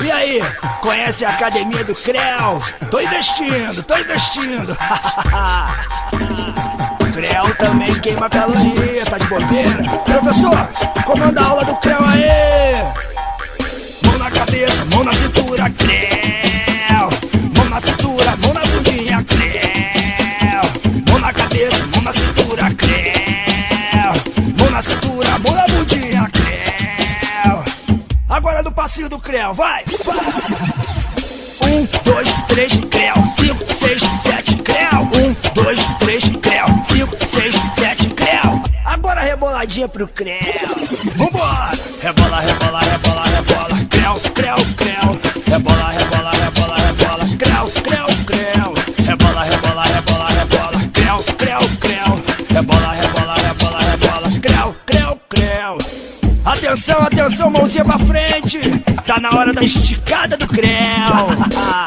E aí, conhece a academia do Creu? Tô investindo, tô investindo. Creu também queima caloria, tá de bobeira? Professor, comanda a aula do Creu aí. Mão na cabeça, mão na cintura, Creu. Mão na cintura, mão na bundinha, Creu. Mão na cabeça, mão na cintura, Creu. Mão na cintura, mão na bundinha, Creu. Agora no passinho do Creu, vai! 1, 2, 3, Creu. 5, 6, 7, Creu. 1, 2, 3, Creu. 5, 6, 7, Creu. Agora reboladinha pro Creu. Vambora! Rebola, rebola, rebola, rebola. Creu, Creu, Creu. Rebola, rebola, rebola, rebola. Creu, Creu, Creu. Rebola, rebola, rebola, rebola. Creu, Creu, Creu. Rebola, rebola, rebola, rebola. Creu, Creu, Creu. Atenção, atenção, mãozinha pra frente. Tá na hora da esticada do Creu.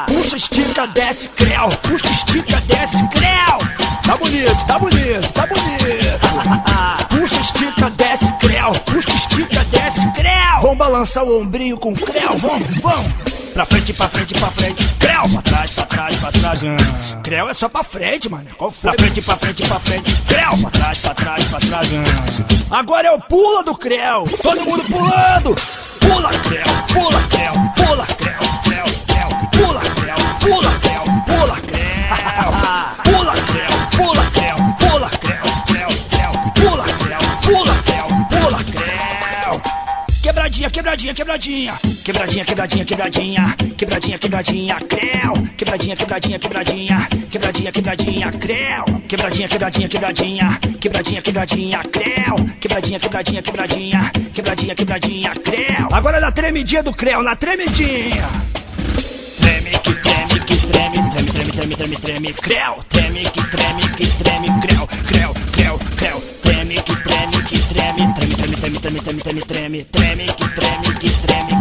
Puxa, estica, desce, Creu. Puxa, estica, desce, Creu. Tá bonito, tá bonito, tá bonito. Puxa, estica, desce, Creu. Puxa, estica, desce, Creu. Vamos balançar o ombrinho com Creu, vamos, vamos. Pra frente, pra frente, pra frente. Creu, pra trás, pra trás, pra trás. Creu é só pra frente, mano. Qual foi? Pra frente, pra frente, pra frente. Creu, pra trás, pra trás, pra trás. Agora é o pula do Creu. Todo mundo pulando. Pula, Creu, pula, Creu, pula, Creu, Creu, Creu. Pula, Creu, pula, Creu, pula, Creu. Pula, Creu, pula, Creu, pula, Creu, Creu, Creu. Pula, Creu, pula, Creu, pula, Creu. Quebradinha, quebradinha, quebradinha. Quebradinha, quebradinha, quebradinha. Quebradinha, quebradinha, Creu. Quebradinha, quebradinha, quebradinha. Quebradinha, quebradinha, Creu. Quebradinha, quebradinha, quebradinha. Quebradinha, quebradinha, Creu. Quebradinha, quebradinha, quebradinha. Quebradinha, quebradinha, Creu. Agora na tremidinha do Creu, na tremidinha. Treme, que treme, que treme. Treme, treme, treme, treme, treme, Creu. Treme, que treme, Creu. Creu, Creu, Creu. Treme, que treme, que treme. Treme, treme, treme, treme, treme, treme, treme. Treme, que treme,